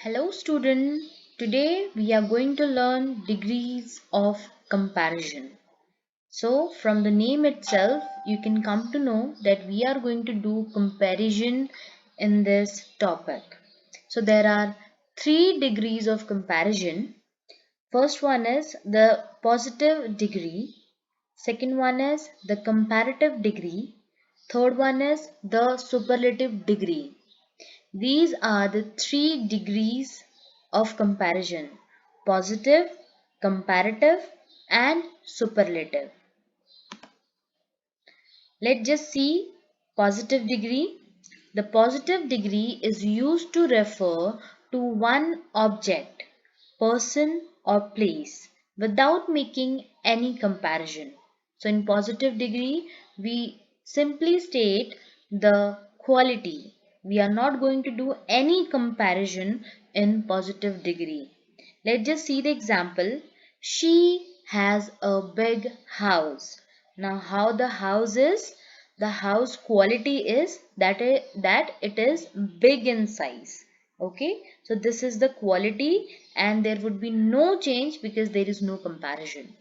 Hello student, today we are going to learn degrees of comparison. So from the name itself you can come to know that we are going to do comparison in this topic. So there are 3 degrees of comparison. First one is the positive degree, second one is the comparative degree, third one is the superlative degree. These are the 3 degrees of comparison: positive, comparative, and superlative. Let's just see positive degree. The positive degree is used to refer to one object, person, or place without making any comparison. So, in positive degree, we simply state the quality. We are not going to do any comparison in positive degree. Let's just see the example. She has a big house. Now, how the house is? The house quality is that it is big in size. Okay, so this is the quality and there would be no change because there is no comparison.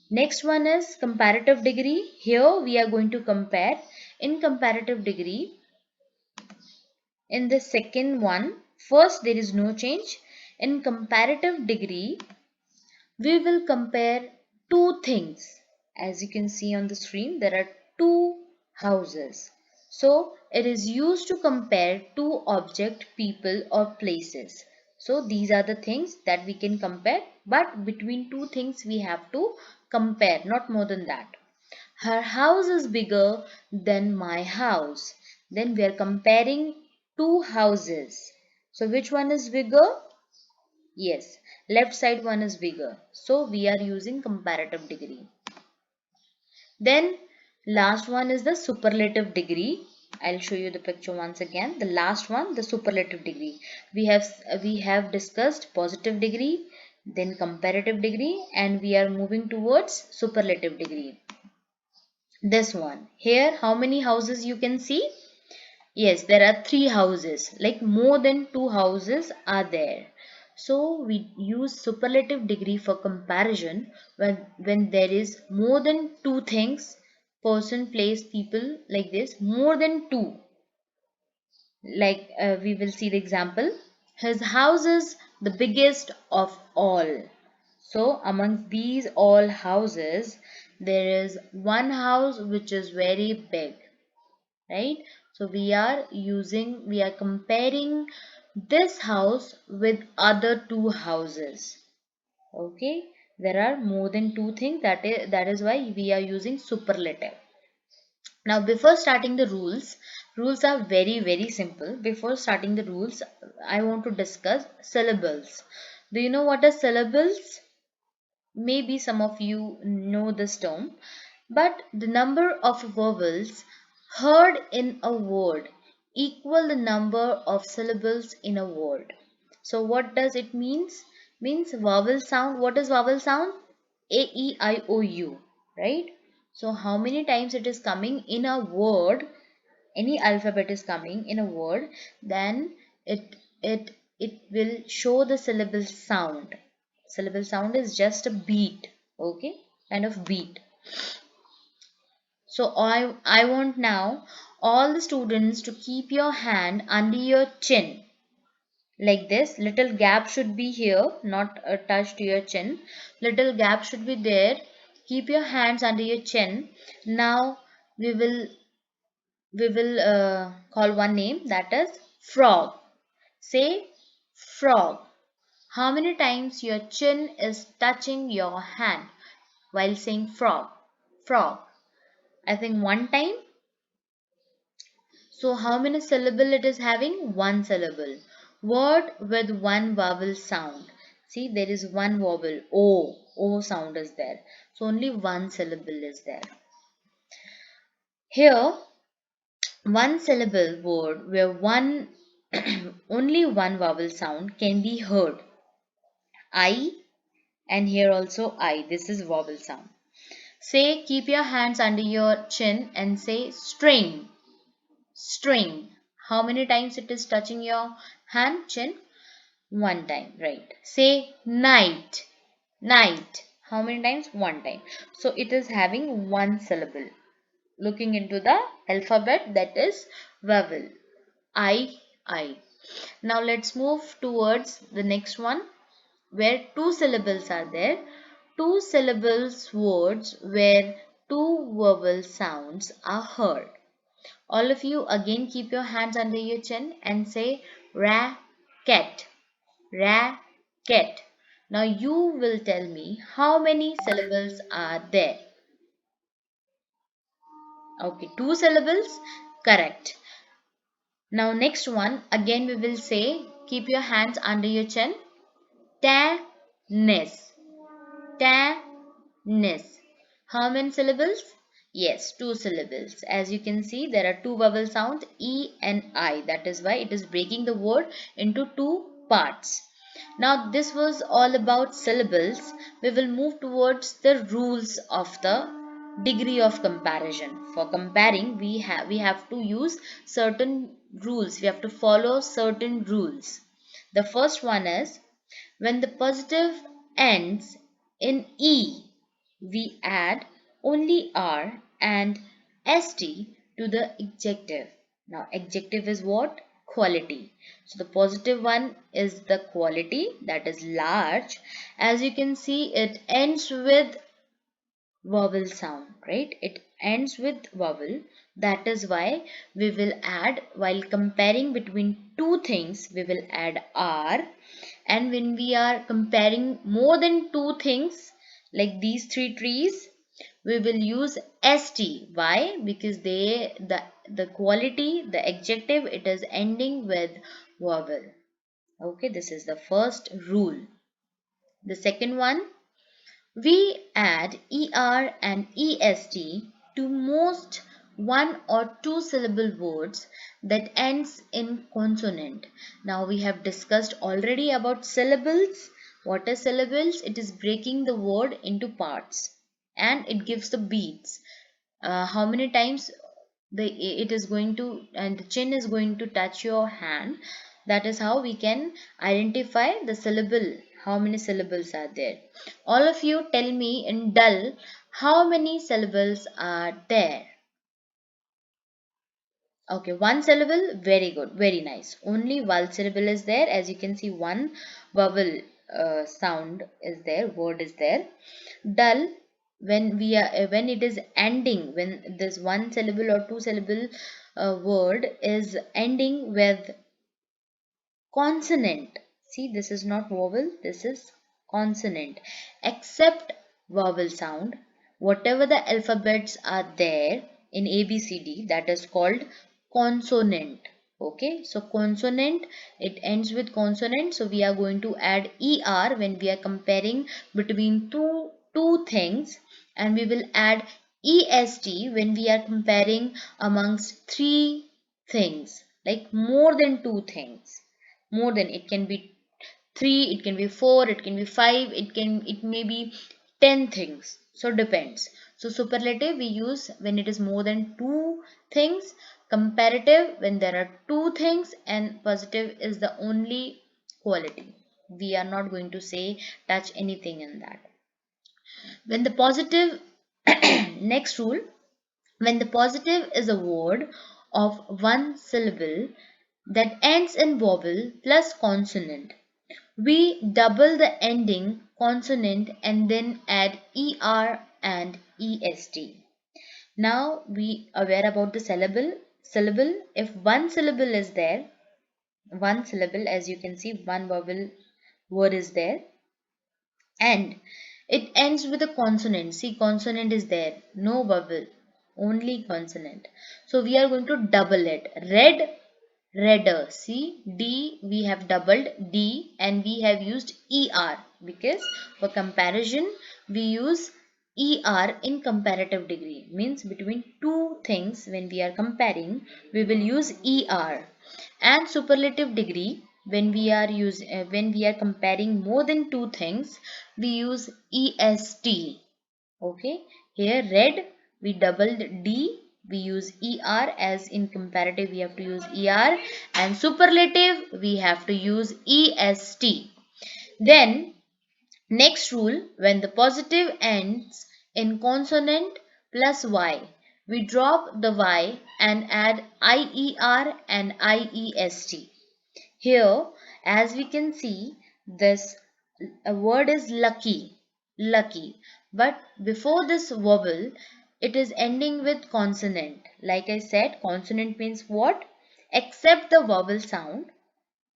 Next one is comparative degree. Here we are going to compare. In comparative degree, in the second one, first there is no change. In comparative degree, we will compare two things. As you can see on the screen, there are two houses. So it is used to compare two object, people, or places. So these are the things that we can compare, but between two things we have to compare, not more than that. Her house is bigger than my house. Then we are comparing two houses. So which one is bigger? Yes, left side one is bigger. So we are using comparative degree. Then last one is the superlative degree. I'll show you the picture once again. The last one, the superlative degree. We have discussed positive degree, then comparative degree, and we are moving towards superlative degree. This one. Here, how many houses you can see? Yes, there are 3 houses, like more than 2 houses are there. So we use superlative degree for comparison when there is more than two things, person, place, people, like this, more than two. Like we will see the example. His house is the biggest of all. So amongst these all houses, there is one house which is very big, right? So we are comparing this house with other two houses. Okay, there are more than two things, that is why we are using superlative. Now before starting the rules are very simple. Before starting the rules, I want to discuss syllables. Do you know what are syllables? Maybe some of you know this term, but the number of vowels heard in a word equal the number of syllables in a word. So what does it means? Means vowel sound. What is vowel sound? A, E, I, O, U, right? So how many times it is coming in a word, any alphabet is coming in a word, then it will show the syllable sound. Syllable sound is just a beat, okay, kind of beat. So I want now all the students to keep your hand under your chin like this. Little gap should be here, not touch to your chin. Little gap should be there. Keep your hands under your chin. Now we will call one name, that is frog. Say frog. How many times your chin is touching your hand while saying frog? Frog. I think one time. So how many syllable it is having? One syllable. Word with one vowel sound. See, there is one vowel. O. O sound is there. So only one syllable is there. Here, one syllable word where one only one vowel sound can be heard. I, and here also I. This is vowel sound. Say, keep your hands under your chin and say string. String. How many times it is touching your hand, chin? One time, right? Say night. Night. How many times? One time. So it is having one syllable. Looking into the alphabet, that is vowel. I. Now let's move towards the next one where two syllables are there. Two syllables words where two vowel sounds are heard. All of you again keep your hands under your chin and say cat. Cat. Now you will tell me how many syllables are there. Okay, two syllables. Correct. Now next one, again we will say, keep your hands under your chin. Tennis. Tennis. How many syllables? Yes, two syllables. As you can see, there are two vowel sounds, E and I. That is why it is breaking the word into two parts. Now this was all about syllables. We will move towards the rules of the degree of comparison. For comparing, we have to use certain rules. We have to follow certain rules. The first one is when the positive ends in E, we add only R and ST to the adjective. Now, adjective is what? Quality. So, the positive one is the quality, that is large. As you can see, it ends with vowel sound, right? It ends with vowel. That is why we will add, while comparing between two things, we will add R. And when we are comparing more than two things, like these three trees, we will use st. Why? Because the quality, the adjective, it is ending with vowel. Okay, this is the first rule. The second one, we add er and est to most one or two syllable words that ends in consonant. Now we have discussed already about syllables. What are syllables? It is breaking the word into parts and it gives the beats. How many times it is going to, and the chin is going to touch your hand. That is how we can identify the syllable. How many syllables are there? All of you tell me in dull how many syllables are there. Okay, one syllable. Very good, very nice. Only one syllable is there. As you can see, one vowel sound is there, word is there. Dull, when it is ending, when this one syllable or two syllable word is ending with consonant. See, this is not vowel, this is consonant. Except vowel sound, whatever the alphabets are there in ABCD, that is called consonant. Okay, so consonant, it ends with consonant. So we are going to add ER when we are comparing between two things, and we will add EST when we are comparing amongst three things, like more than two things. More than, it can be three, it can be four, it can be five, it may be 10 things. So depends. So superlative we use when it is more than two things, comparative when there are two things, and positive is the only quality. We are not going to say touch anything in that. When the positive next rule, when the positive is a word of one syllable that ends in vowel plus consonant, we double the ending consonant and then add er and est. Now we aware about the syllable. Syllable, if one syllable is there, one syllable, as you can see, one vowel word is there, and it ends with a consonant. See, consonant is there, no vowel, only consonant. So we are going to double it. Redder. See, D, we have doubled D and we have used ER because for comparison we use ER in comparative degree. Means between two things when we are comparing we will use ER. And superlative degree, when we are comparing more than two things we use EST. Okay, here red we doubled D, we use er, as in comparative we have to use er, and superlative we have to use est. Then next rule, when the positive ends in consonant plus y, we drop the y and add ier and iest. Here, as we can see, this word is lucky, lucky. But before this vowel, it is ending with consonant. Like I said, consonant means what? Except the vowel sound.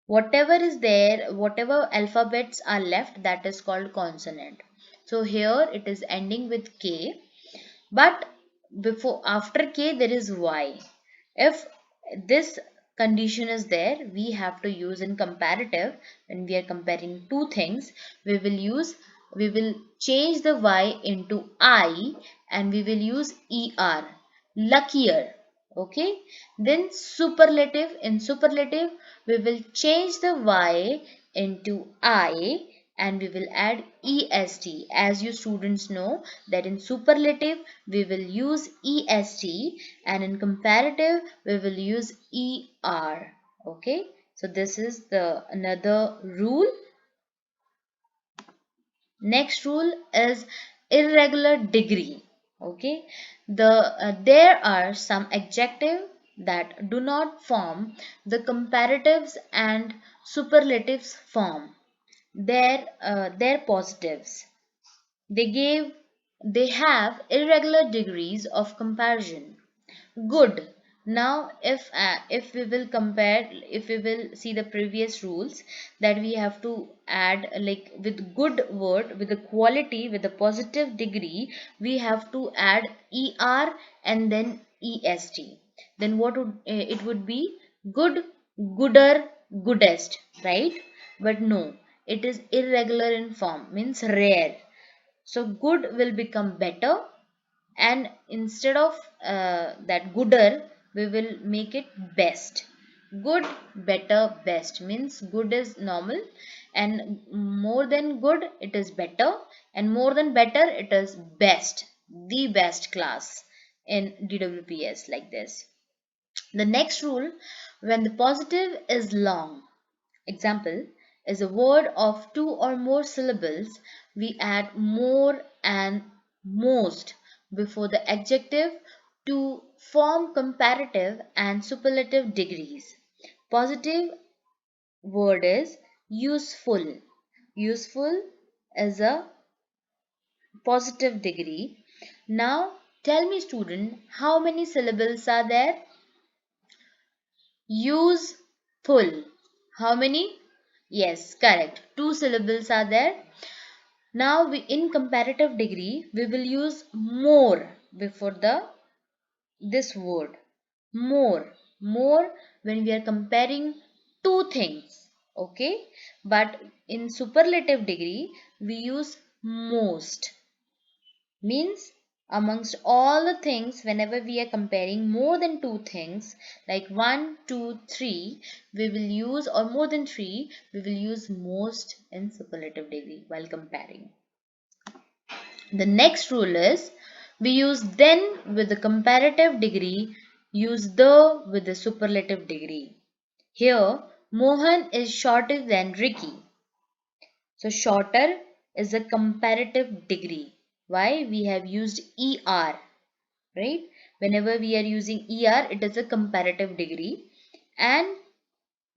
Whatever is there, whatever alphabets are left, that is called consonant. So here it is ending with K, but before after K there is Y. If this condition is there, we have to use in comparative. When we are comparing two things, we will change the Y into I, and we will use ER, luckier. Okay, then superlative, in superlative we will change the Y into I, and we will add est. As you students know that in superlative we will use est, and in comparative we will use er. Okay, so this is the another rule. Next rule is irregular degree. Okay, there are some adjectives that do not form the comparatives and superlatives form. Their positives. They they have irregular degrees of comparison. Good. Now if we will compare, if we will see the previous rules, that we have to add, like with good word, with the quality, with the positive degree, we have to add er and then est. Then what would it would be? Good, gooder, goodest, right? But no, it is irregular in form, means rare. So good will become better, and instead of that gooder, we will make it best. Good, better, best means good is normal, and more than good it is better, and more than better it is best, the best class in DWPS, like this. The next rule, when the positive is long, example, is a word of two or more syllables, we add more and most before the adjective to form comparative and superlative degrees. Positive word is useful. Useful is a positive degree. Now tell me student, how many syllables are there? Useful. How many? Yes, correct. Two syllables are there. Now in comparative degree, we will use more before the this word. More. More when we are comparing two things. Okay. But in superlative degree, we use most. Means amongst all the things, whenever we are comparing more than two things, like 1 2 3, we will use, or more than 3, we will use most in superlative degree while comparing. The next rule is, we use then with the comparative degree, use the with the superlative degree. Here Mohan is shorter than Ricky. So shorter is a comparative degree. Why? We have used ER, right? Whenever we are using ER, it is a comparative degree, and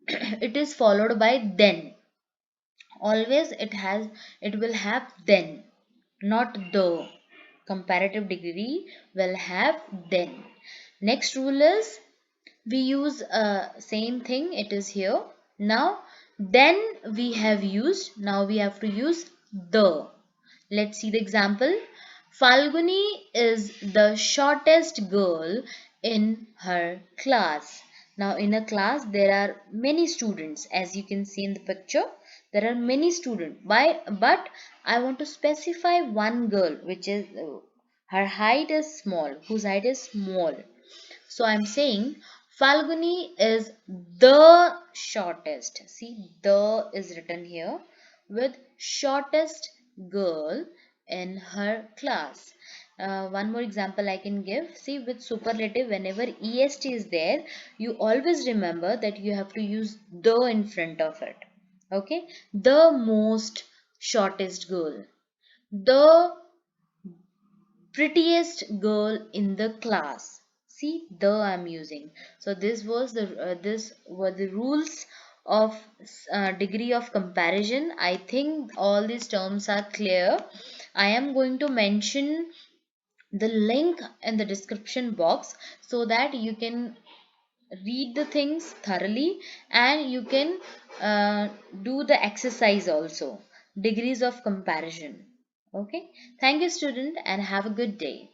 it is followed by then. Always it will have then, not the. Comparative degree will have then. Next rule is, we use same thing, it is here. Now then we have used, now we have to use the. Let's see the example. Falguni is the shortest girl in her class. Now in a class there are many students, as you can see in the picture. There are many students. But I want to specify one girl, which is her height is small, whose height is small. So I'm saying Falguni is the shortest. See, the is written here, with shortest girl in her class. One more example I can give. See, with superlative, whenever est is there, you always remember that you have to use the in front of it. Okay, the most shortest girl, the prettiest girl in the class. See, the I'm using. So this were the rules of degree of comparison. I think all these terms are clear. I am going to mention the link in the description box so that you can read the things thoroughly and you can do the exercise also, degrees of comparison. Okay, thank you student and have a good day.